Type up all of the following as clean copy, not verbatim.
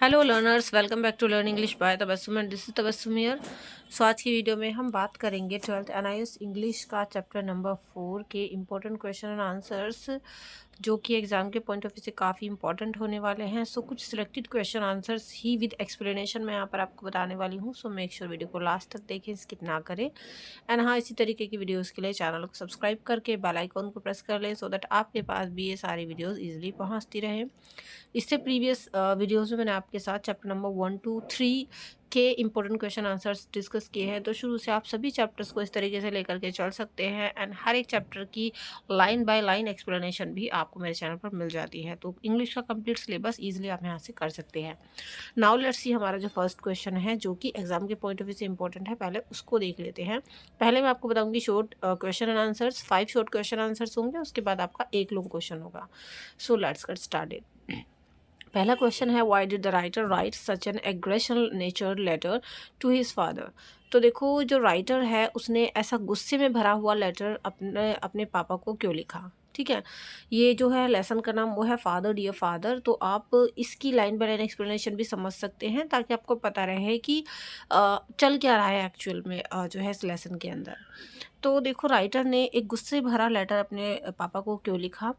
Hello learners, welcome back to learn English by Tabassum and this is Tabassum here. So आज की video में हम बात करेंगे 12th NIOS इंग्लिश का चैप्टर नंबर 4 के इम्पोर्टेंट क्वेश्चन एंड आंसर्स, जो कि एग्जाम के पॉइंट ऑफ व्यू से काफ़ी इंपॉर्टेंट होने वाले हैं। सो कुछ selected question answers he with explanation मैं यहाँ पर आपको बताने वाली हूँ। सो मेक श्योर वीडियो को लास्ट तक देखें, स्किप ना करें। एंड हाँ, इसी तरीके की वीडियोज़ के लिए चैनल को सब्सक्राइब करके बेल आइकॉन को प्रेस कर लें, सो दैट आपके पास भी ये सारी वीडियोज़ ईजिली पहुँचती रहें। इससे प्रीवियस वीडियोस में मैंने आपके साथ चैप्टर नंबर 1, 2, 3 के इंपॉर्टेंट क्वेश्चन आंसर्स डिस्कस किए हैं। तो शुरू से आप सभी चैप्टर्स को इस तरीके से लेकर के चल सकते हैं एंड हर एक चैप्टर की लाइन बाय लाइन एक्सप्लेनेशन भी आपको मेरे चैनल पर मिल जाती है। तो इंग्लिश का कंप्लीट सिलेबस ईजिली आप यहाँ से कर सकते हैं। नाउ लेट्स सी हमारा जो फर्स्ट क्वेश्चन है, जो कि एग्जाम के पॉइंट ऑफ व्यू से इंपॉर्टेंट है, पहले उसको देख लेते हैं। पहले मैं आपको बताऊंगी short question and answers, 5 short question answers होंगे, उसके बाद आपका एक लॉन्ग क्वेश्चन होगा। So let's get started. पहला क्वेश्चन है, why did the writer write such an aggressional nature letter to his father. तो देखो, जो राइटर है उसने ऐसा गुस्से में भरा हुआ लेटर अपने अपने पापा को क्यों लिखा। ठीक है, ये जो है लेसन का नाम वो है फादर डियर फादर। तो आप इसकी लाइन बाय लाइन एक्सप्लेनेशन भी समझ सकते हैं, ताकि आपको पता रहे कि चल क्या रहा है एक्चुअल में जो है इस लेसन के अंदर। तो देखो, राइटर ने एक गुस्से भरा लेटर अपने पापा को क्यों लिखा।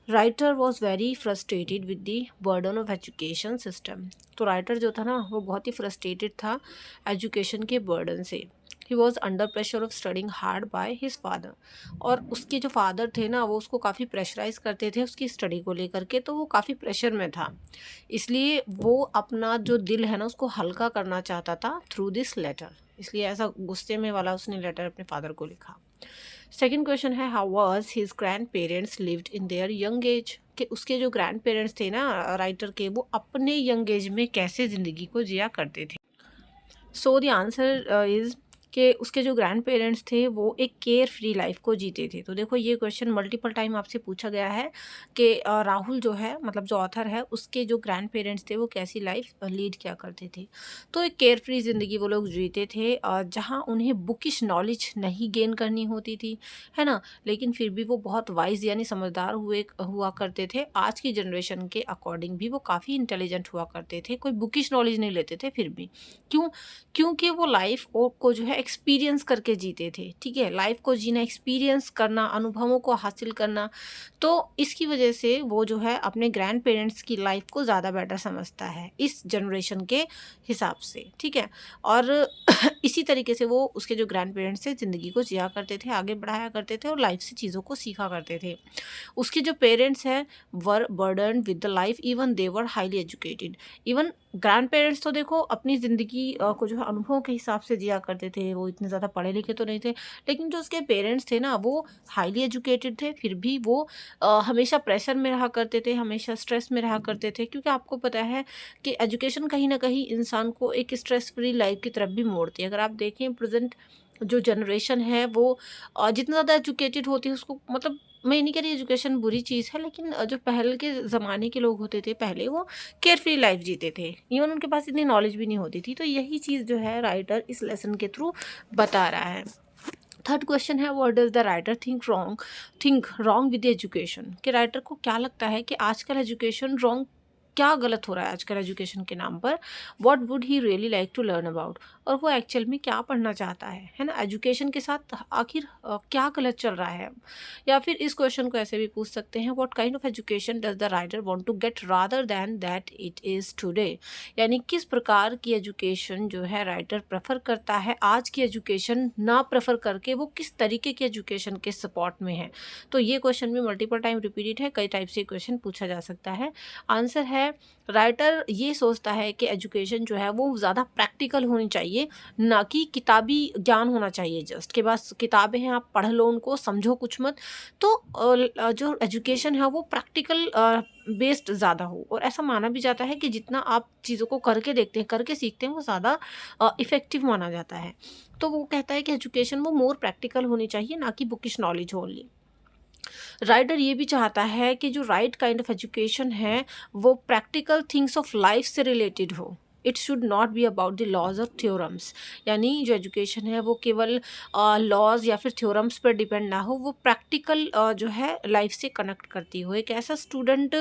Writer was very frustrated with the burden of education system. तो राइटर जो था ना, वो बहुत ही फ्रस्ट्रेटेड था एजुकेशन के बर्डन से। He was under pressure of studying hard by his father. और उसके जो फादर थे ना, वो उसको काफ़ी प्रेशराइज करते थे उसकी स्टडी को लेकर के, तो वो काफ़ी प्रेशर में था। इसलिए वो अपना जो दिल है ना, उसको हल्का करना चाहता था थ्रू दिस लेटर। इसलिए ऐसा गुस्से में वाला उसने लेटर अपने फादर को लिखा। सेकेंड क्वेश्चन है, how was his grand parents lived in their young age. कि उसके जो ग्रैंड पेरेंट्स थे ना राइटर के, वो अपने यंग एज में कैसे ज़िंदगी को जिया करते थे। सो द आंसर इज़ कि उसके जो ग्रैंड पेरेंट्स थे वो एक केयर फ्री लाइफ को जीते थे। तो देखो, ये क्वेश्चन मल्टीपल टाइम आपसे पूछा गया है कि राहुल जो है, मतलब जो ऑथर है, उसके जो ग्रैंड पेरेंट्स थे वो कैसी लाइफ लीड किया करते थे। तो एक केयर फ्री ज़िंदगी वो लोग जीते थे, जहाँ उन्हें बुकिश नॉलेज नहीं गेन करनी होती थी, है ना। लेकिन फिर भी वो बहुत वाइज यानी समझदार हुआ करते थे। आज की जनरेशन के अकॉर्डिंग भी वो काफ़ी इंटेलिजेंट हुआ करते थे, कोई बुकिश नॉलेज नहीं लेते थे फिर भी। क्यों? क्योंकि वो लाइफ को जो है एक्सपीरियंस करके जीते थे। ठीक है, लाइफ को जीना, एक्सपीरियंस करना, अनुभवों को हासिल करना। तो इसकी वजह से वो जो है अपने ग्रैंड पेरेंट्स की लाइफ को ज़्यादा बेटर समझता है इस जनरेशन के हिसाब से। ठीक है, और इसी तरीके से वो उसके जो ग्रैंड पेरेंट्स थे ज़िंदगी को जिया करते थे, आगे बढ़ाया करते थे और लाइफ से चीज़ों को सीखा करते थे। उसके जो पेरेंट्स हैं were burden with the life, even they were highly educated. Even grandparents तो देखो अपनी ज़िंदगी को जो है अनुभवों के हिसाब से जिया करते थे, वो इतने ज़्यादा पढ़े लिखे तो नहीं थे। लेकिन जो उसके पेरेंट्स थे ना, वो हाईली एजुकेटेड थे, फिर भी वो हमेशा प्रेशर में रहा करते थे, हमेशा स्ट्रेस में रहा करते थे। क्योंकि आपको पता है कि एजुकेशन कहीं ना कहीं इंसान को एक स्ट्रेस फ्री लाइफ की तरफ भी मोड़ती है। अगर आप देखें प्रेजेंट जो जनरेशन है, वो जितना ज़्यादा एजुकेटेड होती है उसको, मतलब मैं ये नहीं कह रही एजुकेशन बुरी चीज़ है, लेकिन जो पहले के ज़माने के लोग होते थे पहले, वो केयर फ्री लाइफ जीते थे। इवन उनके पास इतनी नॉलेज भी नहीं होती थी। तो यही चीज़ जो है राइटर इस लेसन के थ्रू बता रहा है। थर्ड क्वेश्चन है, what does the writer think wrong with education. कि राइटर को क्या लगता है कि आजकल एजुकेशन रॉन्ग, क्या गलत हो रहा है आजकल एजुकेशन के नाम पर। What would he really like to learn about. और वो एक्चुअल में क्या पढ़ना चाहता है ना। एजुकेशन के साथ आखिर क्या गलत चल रहा है। या फिर इस क्वेश्चन को ऐसे भी पूछ सकते हैं, what kind of education does the writer want to get rather than that it is today. यानी किस प्रकार की एजुकेशन जो है राइटर प्रेफर करता है, आज की एजुकेशन ना प्रेफर करके वो किस तरीके की एजुकेशन के सपोर्ट में है। तो ये क्वेश्चन भी मल्टीपल टाइम रिपीटेड है, कई टाइप से क्वेश्चन पूछा जा सकता है। आंसर है, राइटर ये सोचता है कि एजुकेशन जो है वो ज़्यादा प्रैक्टिकल होनी चाहिए, ना कि किताबी ज्ञान होना चाहिए। जस्ट के पास किताबें हैं, आप पढ़ लो उनको, समझो कुछ मत। तो जो एजुकेशन है वो प्रैक्टिकल बेस्ड ज़्यादा हो। और ऐसा माना भी जाता है कि जितना आप चीज़ों को करके देखते हैं, करके सीखते हैं, वो ज़्यादा इफ़ेक्टिव माना जाता है। तो वो कहता है कि एजुकेशन वो मोर प्रैक्टिकल होनी चाहिए, ना कि बुकिश नॉलेज ओनली। राइटर ये भी चाहता है कि जो राइट काइंड ऑफ एजुकेशन है वो प्रैक्टिकल थिंग्स ऑफ लाइफ से रिलेटेड हो। It should not be about the laws और थ्योरम्स, यानी जो एजुकेशन है वो केवल लॉज या फिर थ्योरम्स पर डिपेंड ना हो, वो प्रैक्टिकल जो है लाइफ से कनेक्ट करती हो। एक ऐसा स्टूडेंट,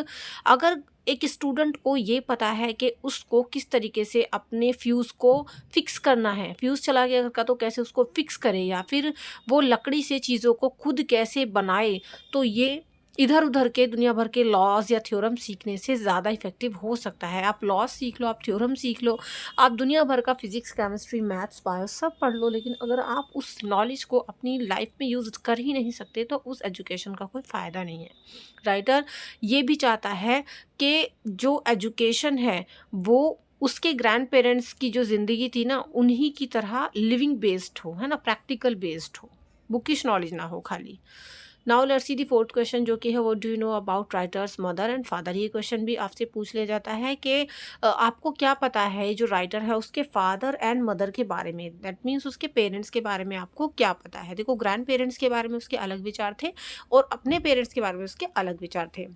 अगर एक स्टूडेंट को ये पता है कि उसको किस तरीके से अपने फ्यूज़ को फिक्स करना है, फ्यूज़ चला गया घर का तो कैसे उसको फिक्स करे, या फिर वो लकड़ी से चीज़ों को खुद कैसे बनाए, तो ये इधर उधर के दुनिया भर के लॉज या थ्योरम सीखने से ज़्यादा इफेक्टिव हो सकता है। आप लॉज सीख लो, आप थ्योरम सीख लो, आप दुनिया भर का फिजिक्स, केमिस्ट्री, मैथ्स, बायो सब पढ़ लो, लेकिन अगर आप उस नॉलेज को अपनी लाइफ में यूज़ कर ही नहीं सकते तो उस एजुकेशन का कोई फ़ायदा नहीं है। राइटर ये भी चाहता है कि जो एजुकेशन है वो उसके ग्रैंड पेरेंट्स की जो ज़िंदगी थी ना, उन्हीं की तरह लिविंग बेस्ड हो, है ना, प्रैक्टिकल बेस्ड हो, बुकिश नॉलेज ना हो खाली। Now let's see the fourth question, जो कि है what do you know about writers mother and father. ये क्वेश्चन भी आपसे पूछ लिया जाता है कि आपको क्या पता है जो राइटर है उसके फादर एंड मदर के बारे में, दैट मीन्स उसके पेरेंट्स के बारे में आपको क्या पता है। देखो, ग्रैंड पेरेंट्स के बारे में उसके अलग विचार थे और अपने पेरेंट्स के बारे में उसके अलग विचार थे।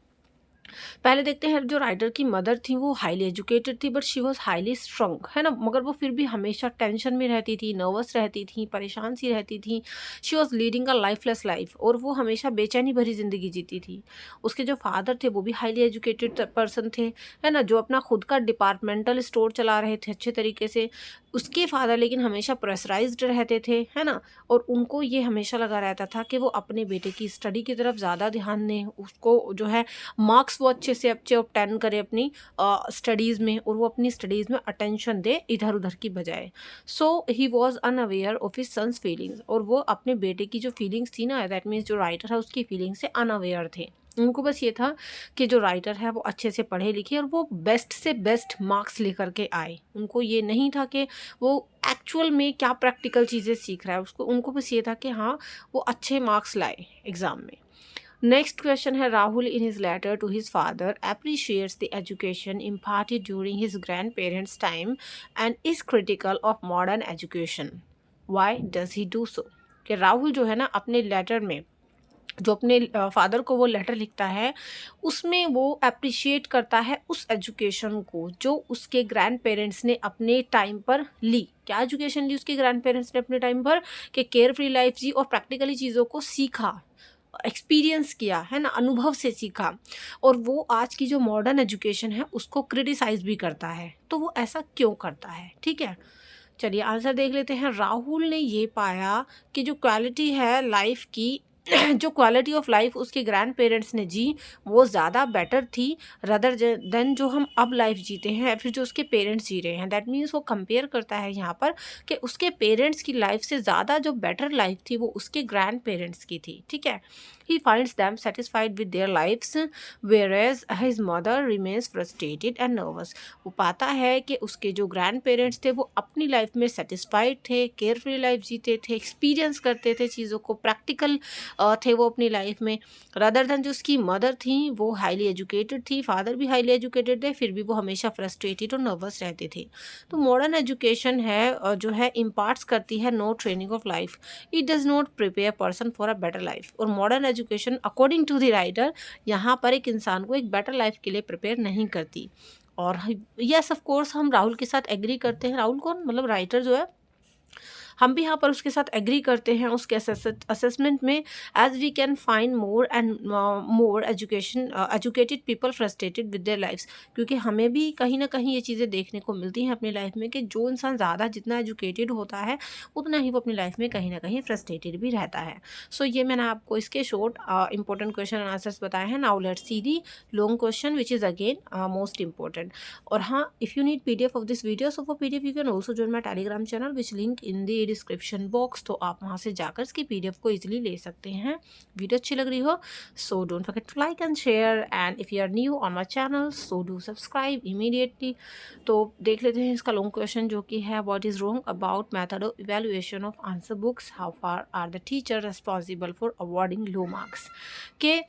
पहले देखते हैं, जो राइटर की मदर थी वो हाईली एजुकेटेड थी but she was highly strong, है ना, मगर वो फिर भी हमेशा टेंशन में रहती थी, नर्वस रहती थी, परेशान सी रहती थी। She was leading a lifeless life, और वो हमेशा बेचैनी भरी जिंदगी जीती थी। उसके जो फादर थे वो भी हाईली एजुकेटेड पर्सन थे, है ना, जो अपना खुद का डिपार्टमेंटल स्टोर चला रहे थे अच्छे तरीके से। उसके फादर लेकिन हमेशा प्रेशराइज्ड रहते थे, है ना, और उनको ये हमेशा लगा रहता था कि वो अपने बेटे की स्टडी की तरफ ज़्यादा ध्यान दें, उसको जो है मार्क्स वो अच्छे ऑब्टेन करे अपनी स्टडीज़ में, और वो अपनी स्टडीज़ में अटेंशन दे इधर उधर की बजाय। So he was unaware of his son's feelings, और वो अपने बेटे की जो फीलिंग्स थी ना, दैट मीन्स जो राइटर है उसकी फीलिंग्स से अनअवेयर थे। उनको बस ये था कि जो राइटर है वो अच्छे से पढ़े लिखे और वो बेस्ट से बेस्ट मार्क्स लेकर के आए। उनको ये नहीं था कि वो एक्चुअल में क्या प्रैक्टिकल चीज़ें सीख रहा है, उनको बस ये था कि हाँ वो अच्छे मार्क्स लाए एग्ज़ाम में। नेक्स्ट क्वेश्चन है, Rahul in his letter to his father appreciates the education imparted during his grandparents time and is critical of modern education. Why does he do so. कि राहुल जो है ना अपने लेटर में, जो अपने फादर को वो लेटर लिखता है, उसमें वो अप्रिशिएट करता है उस एजुकेशन को जो उसके ग्रैंड पेरेंट्स ने अपने टाइम पर ली। क्या एजुकेशन ली उसके ग्रैंड पेरेंट्स ने अपने टाइम पर, कि केयर फ्री लाइफ जी और प्रैक्टिकली चीज़ों को सीखा, एक्सपीरियंस किया, है ना, अनुभव से सीखा। और वो आज की जो मॉडर्न एजुकेशन है उसको क्रिटिसाइज भी करता है। तो वो ऐसा क्यों करता है, ठीक है, चलिए आंसर देख लेते हैं। राहुल ने ये पाया कि जो क्वालिटी है लाइफ की जो क्वालिटी ऑफ लाइफ उसके ग्रैंड पेरेंट्स ने जी वो ज़्यादा बेटर थी रदर देन जो हम अब लाइफ जीते हैं या फिर जो उसके पेरेंट्स जी रहे हैं। दैट मीन्स वो कंपेयर करता है यहाँ पर कि उसके पेरेंट्स की लाइफ से ज़्यादा जो बेटर लाइफ थी वो उसके ग्रैंड पेरेंट्स की थी, ठीक है। He finds them satisfied with their lifes whereas his mother remains frustrated and nervous. वो पाता है कि उसके जो ग्रैंड पेरेंट्स थे वो अपनी लाइफ में सेटिस्फाइड थे, केयर फ्री लाइफ जीते थे, एक्सपीरियंस करते थे चीज़ों को, प्रैक्टिकल थे वो अपनी लाइफ में, रदर देन जो उसकी मदर थी वो हाईली एजुकेटेड थी, फादर भी हाईली एजुकेटेड थे, फिर भी वो हमेशा फ्रस्ट्रेटेड और नर्वस रहते थे। तो मॉडर्न एजुकेशन है जो है इम्पार्ट्स करती है no training of life, it does not prepare person for a better life. और modern education according to the writer यहाँ पर एक इंसान को एक बेटर लाइफ के लिए प्रिपेयर नहीं करती। और यस ऑफ कोर्स हम राहुल के साथ एग्री करते हैं। राहुल कौन, मतलब राइटर जो है, हम भी यहाँ पर उसके साथ एग्री करते हैं उसके असेसमेंट में। As we can find more and more educated people frustrated with their lifes, क्योंकि हमें भी कहीं ना कहीं ये चीज़ें देखने को मिलती हैं अपनी लाइफ में कि जो इंसान ज़्यादा जितना एजुकेटेड होता है उतना ही वो अपनी लाइफ में कहीं ना कहीं फ्रस्ट्रेटेड भी रहता है। सो ये मैंने आपको इसके short important question and answers बताए हैं। Now let's see the long question which is again most important. और हाँ, if you need PDF of this video, so for PDF you can also join my Telegram channel which link in the description box. तो आप वहाँ से जाकर इसकी PDF को easily ले सकते हैं। वीडियो अच्छी लग रही हो so don't forget to like and share, and if you are new on my channel so do subscribe immediately. तो देख लेते हैं इसका लॉन्ग क्वेश्चन, जो कि है what is wrong about method of evaluation of answer books, how far are the teacher responsible for awarding low marks. के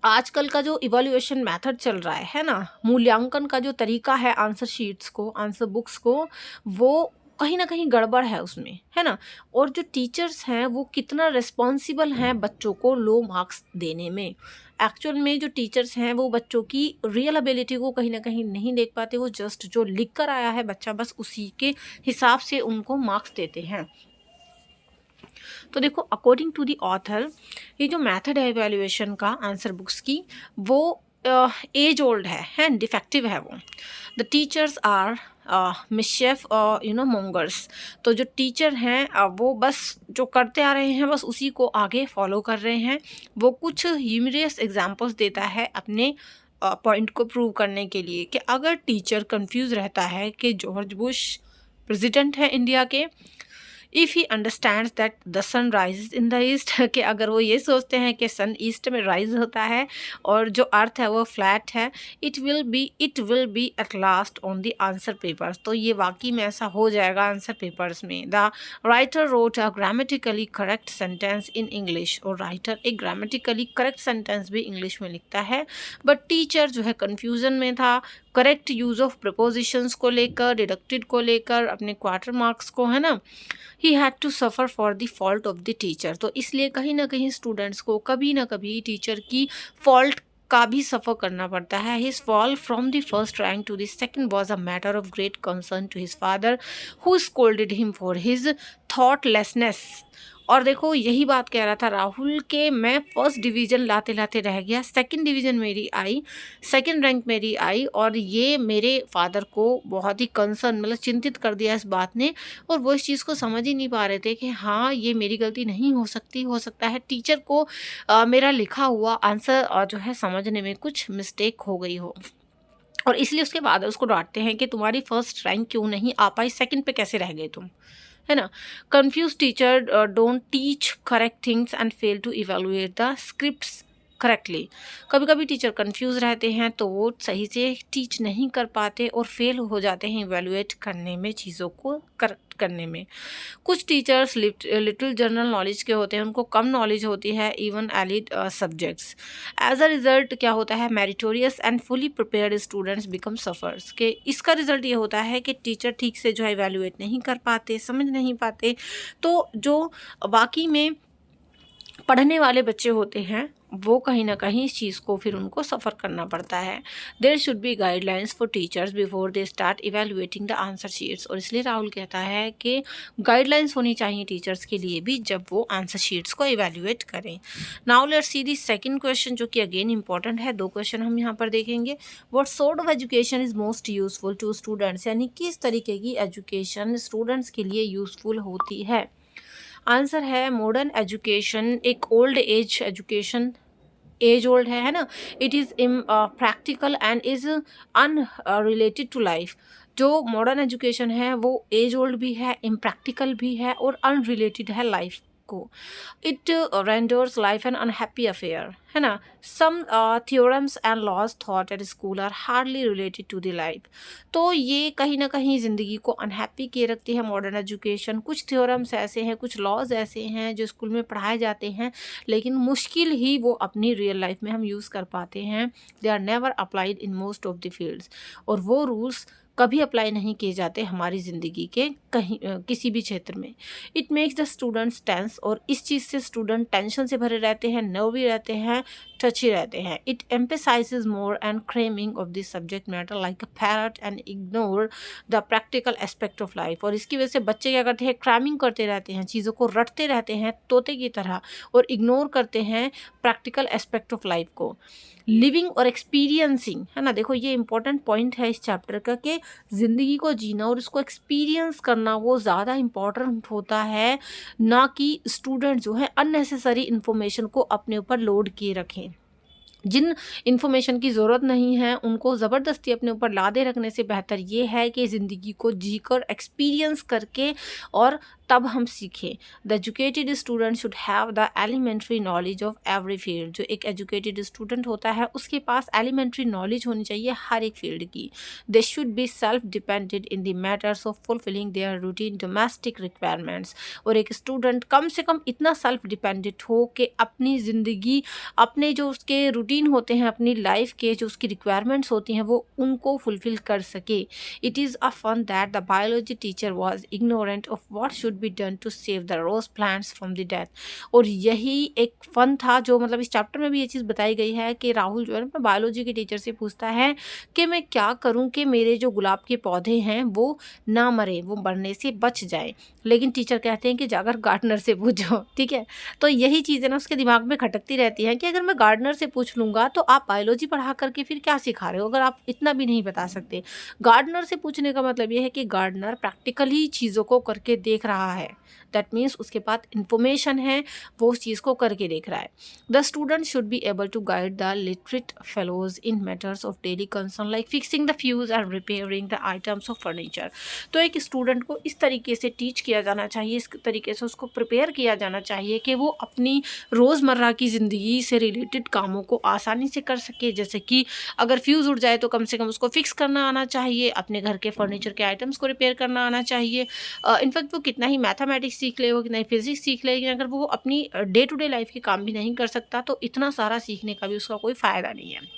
आजकल का जो इवैल्यूएशन मेथड चल रहा है ना, मूल्यांकन का जो तरीका है आंसर शीट्स को, आंसर बुक्स को, वो कहीं ना कहीं गड़बड़ है उसमें, है ना। और जो टीचर्स हैं वो कितना रिस्पॉन्सिबल हैं बच्चों को लो मार्क्स देने में। एक्चुअल में जो टीचर्स हैं वो बच्चों की रियल एबिलिटी को कहीं ना कहीं नहीं देख पाते, वो जस्ट जो लिख कर आया है बच्चा बस उसी के हिसाब से उनको मार्क्स देते हैं। तो देखो अकॉर्डिंग टू द ऑथर ये जो मेथड है इवैल्यूएशन का आंसर बुक्स की वो एज ओल्ड है डिफेक्टिव है वो। The teachers are mischief mongers. तो जो टीचर हैं वो बस जो करते आ रहे हैं बस उसी को आगे फॉलो कर रहे हैं। वो कुछ ह्यूमरियस एग्जांपल्स देता है अपने पॉइंट को प्रूव करने के लिए कि अगर टीचर कंफ्यूज रहता है कि जॉर्ज बुश प्रेसिडेंट है इंडिया के, if he understands that the sun rises in the east, कि अगर वो ये सोचते हैं कि सन ईस्ट में राइज होता है और जो अर्थ है वो फ्लैट है, it will be at last on the answer papers. तो ये वाकई में ऐसा हो जाएगा आंसर पेपर्स में। The writer wrote a grammatically correct sentence in English, और राइटर एक ग्रामेटिकली करेक्ट सेंटेंस भी इंग्लिश में लिखता है, बट टीचर जो है कन्फ्यूज़न में था करेक्ट यूज़ ऑफ प्रपोजिशंस को लेकर, डिडक्टेड को लेकर, अपने क्वार्टर मार्क्स को, है ना। He had to suffer for the fault of the teacher. तो इसलिए कहीं ना कहीं स्टूडेंट्स को कभी ना कभी टीचर की फॉल्ट का भी सफ़र करना पड़ता है। His fall from the first rank to the second was a matter of great concern to his father who scolded him for his thoughtlessness. और देखो यही बात कह रहा था राहुल के मैं फर्स्ट डिवीज़न लाते लाते रह गया, सेकंड डिवीज़न मेरी आई, सेकंड रैंक मेरी आई, और ये मेरे फादर को बहुत ही कंसर्न मतलब चिंतित कर दिया इस बात ने, और वो इस चीज़ को समझ ही नहीं पा रहे थे कि हाँ ये मेरी गलती नहीं हो सकती, हो सकता है टीचर को मेरा लिखा हुआ आंसर जो है समझने में कुछ मिस्टेक हो गई हो, और इसलिए उसके बाद उसको डांटते हैं कि तुम्हारी फर्स्ट रैंक क्यों नहीं आ पाई, सेकंड पे कैसे रह गए तुम, है ना। Confuse teacher don't teach correct things and fail to evaluate the scripts correctly. कभी कभी टीचर कंफ्यूज रहते हैं तो वो सही से टीच नहीं कर पाते और फेल हो जाते हैं इवेलुएट करने में, चीज़ों को करेक्ट करने में। कुछ टीचर्स लिटिल जनरल नॉलेज के होते हैं, उनको कम नॉलेज होती है even allied subjects. As a result क्या होता है, meritorious and fully prepared students become sufferers, के इसका रिजल्ट ये होता है कि टीचर ठीक से जो है इवेलुएट नहीं कर पाते, समझ नहीं पाते, तो जो बाकी में पढ़ने वाले बच्चे होते हैं वो कहीं ना कहीं इस चीज़ को फिर उनको सफ़र करना पड़ता है। There should be guidelines for teachers before they start evaluating the answer sheets, और इसलिए राहुल कहता है कि गाइडलाइंस होनी चाहिए टीचर्स के लिए भी जब वो आंसर शीट्स को इवेलुएट करें। Now let's see the second question, जो कि अगेन इंपॉर्टेंट है। 2 क्वेश्चन हम यहाँ पर देखेंगे। What sort of education is most useful to students, यानी किस तरीके की एजुकेशन स्टूडेंट्स के लिए यूजफुल होती है। आंसर है मॉडर्न एजुकेशन एक old age education, age old है ना। It is practical and is unrelated to life. जो मॉडर्न एजुकेशन है वो एज ओल्ड भी है, इम्प्रैक्टिकल भी है और अनरिलेटेड है लाइफ को। It renders life an unhappy affair, है ना। Some theorems and laws taught at school are hardly related to the life. तो ये कहीं ना कहीं ज़िंदगी को अनहैप्पी किए रखती है मॉडर्न एजुकेशन। कुछ थ्योरम्स ऐसे हैं, कुछ लॉज ऐसे हैं जो स्कूल में पढ़ाए जाते हैं, लेकिन मुश्किल ही वो अपनी रियल लाइफ में हम यूज़ कर पाते हैं। They are never applied in most of the fields, और वो रूल्स कभी अप्लाई नहीं किए जाते हमारी ज़िंदगी के कहीं किसी भी क्षेत्र में। It makes the students tense, और इस चीज़ से स्टूडेंट टेंशन से भरे रहते हैं, नर्वी रहते हैं, टची रहते हैं। It emphasises more and cramming of this subject matter like a parrot and ignore the practical aspect of life. और इसकी वजह से बच्चे क्या करते हैं, क्रैमिंग करते रहते हैं, चीज़ों को रटते रहते हैं तोते की तरह, और इग्नोर करते हैं प्रैक्टिकल एस्पेक्ट ऑफ लाइफ को। लिविंग और एक्सपीरियंसिंग, है ना। देखो ये इंपॉर्टेंट पॉइंट है इस चैप्टर का कि ज़िंदगी को जीना और उसको एक्सपीरियंस करना वो ज़्यादा इम्पॉर्टेंट होता है, ना कि स्टूडेंट जो है अननेसेसरी इन्फॉर्मेशन को अपने ऊपर लोड किए रखें। जिन इन्फॉर्मेशन की ज़रूरत नहीं है उनको ज़बरदस्ती अपने ऊपर लादे रखने से बेहतर ये है कि ज़िंदगी को जीकर एक्सपीरियंस करके और तब हम सीखें। The educated student should have the elementary knowledge of every field. जो एक एजुकेटेड स्टूडेंट होता है उसके पास एलिमेंट्री नॉलेज होनी चाहिए हर एक फील्ड की। They should be self dependent in the matters of fulfilling their routine domestic requirements. और एक स्टूडेंट कम से कम इतना सेल्फ डिपेंडेंट हो कि अपनी ज़िंदगी, अपने जो उसके रूटीन होते हैं अपनी लाइफ के, जो उसकी रिक्वायरमेंट्स होती हैं, वो उनको फुलफिल कर सके। It is a fun that the biology teacher was ignorant of what should be done to save the rose plants from the death. और यही एक फन था जो मतलब इस चैप्टर में भी ये चीज़ बताई गई है कि राहुल जो है ना बायोलॉजी के टीचर से पूछता है कि मैं क्या करूं कि मेरे जो गुलाब के पौधे हैं वो ना मरे, वो मरने से बच जाए। लेकिन टीचर कहते हैं कि जाकर गार्डनर से पूछो। ठीक है, तो यही चीज़ें ना उसके दिमाग में खटकती रहती हैं कि अगर मैं गार्डनर से पूछ लूँगा तो आप बायोलॉजी पढ़ा करके फिर क्या सिखा रहे हो, अगर आप इतना भी नहीं बता सकते। गार्डनर से पूछने का मतलब ये है कि गार्डनर प्रैक्टिकली चीज़ों को करके देख रहा है, दैट मीन्स उसके पास इंफॉर्मेशन है, वो उस चीज़ को करके देख रहा है। The student should be able to guide the literate fellows in matters of daily concern like fixing the fuse and repairing the items of furniture. तो एक स्टूडेंट को इस तरीके से टीच किया जाना चाहिए, इस तरीके से उसको प्रिपेयर किया जाना चाहिए कि वो अपनी रोज़मर्रा की ज़िंदगी से रिलेटेड कामों को आसानी से कर सके। जैसे कि अगर फ्यूज़ उड़ जाए तो कम से कम उसको फिक्स करना आना चाहिए, अपने घर के फर्नीचर के आइटम्स को रिपेयर करना आना चाहिए। इनफैक्ट वो कितना ही मैथमेटिक्स सीख ले, वो कितना ही फिजिक्स सीख ले, लेकिन अगर वो अपनी डे टू डे लाइफ के काम भी नहीं कर सकता तो इतना सारा सीखने का भी उसका कोई फ़ायदा नहीं है।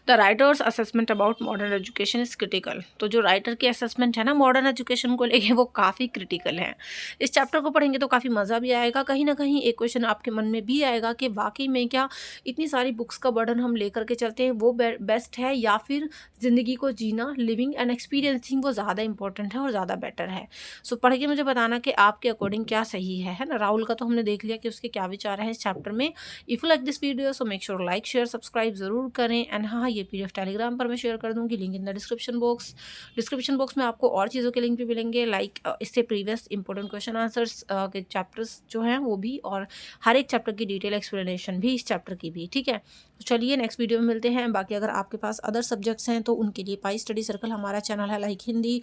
The writers assessment about modern education is critical. तो जो राइटर की असेसमेंट है ना मॉडर्न एजुकेशन को लेके, वो काफ़ी क्रिटिकल है। इस चैप्टर को पढ़ेंगे तो काफ़ी मज़ा भी आएगा, कहीं ना कहीं एक क्वेश्चन आपके मन में भी आएगा कि वाकई में क्या इतनी सारी बुक्स का बर्डन हम लेकर के चलते हैं वो बेस्ट है, या फिर ज़िंदगी को जीना, लिविंग एंड एक्सपीरियंसिंग, वो ज़्यादा इंपॉर्टेंट है और ज़्यादा बेटर है। सो पढ़ के मुझे बताना कि आपके अकॉर्डिंग क्या सही है ना। राहुल का तो हमने देख लिया कि उसके क्या विचार हैं इस चैप्टर में। If you like this video so make sure like share subscribe ज़रूर करें। एंड हाँ, ये पीडीएफ टेलीग्राम पर मैं शेयर कर दूंगी, link in the description box में आपको और चीज़ों के लिंक भी मिलेंगे, लाइक इससे प्रीवियस इंपॉर्टेंट क्वेश्चन आंसर्स के चैप्टर्स जो हैं वो भी, और हर एक चैप्टर की डिटेल एक्सप्लेनेशन भी इस चैप्टर की भी। ठीक है, तो चलिए नेक्स्ट वीडियो में मिलते हैं। बाकी अगर आपके पास अदर सब्जेक्ट्स हैं तो उनके लिए पाई स्टडी सर्कल हमारा चैनल है, like Hindi,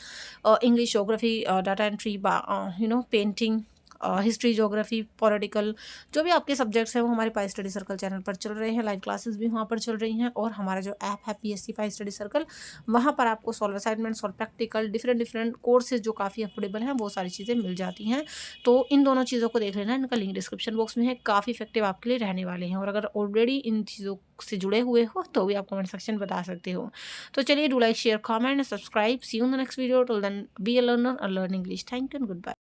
English, geography, data entry, painting, history, geography, political, जो भी आपके सब्जेक्ट्स हैं वो हमारे पाई स्टडी सर्कल चैनल पर चल रहे हैं। लाइव क्लासेस भी वहाँ पर चल रही हैं, और हमारा जो ऐप है पीएससी पाई स्टडी सर्कल, वहाँ पर आपको सॉल्व असाइनमेंट्स और प्रैक्टिकल डिफरेंट कोर्सेज जो काफ़ी अफोर्डेबल हैं वो सारी चीज़ें मिल जाती हैं। तो इन दोनों चीज़ों को देख लेना, इनका लिंक डिस्क्रिप्शन बॉक्स में है, काफ़ी इफेक्टिव आपके लिए रहने वाले हैं। और अगर ऑलरेडी इन चीज़ों से जुड़े हुए हो तो भी आप कमेंट सेक्शन बता सकते हो। तो चलिए, do like share comment subscribe, see you in the next video, till then be a learner, a learn English. Thank you and good bye.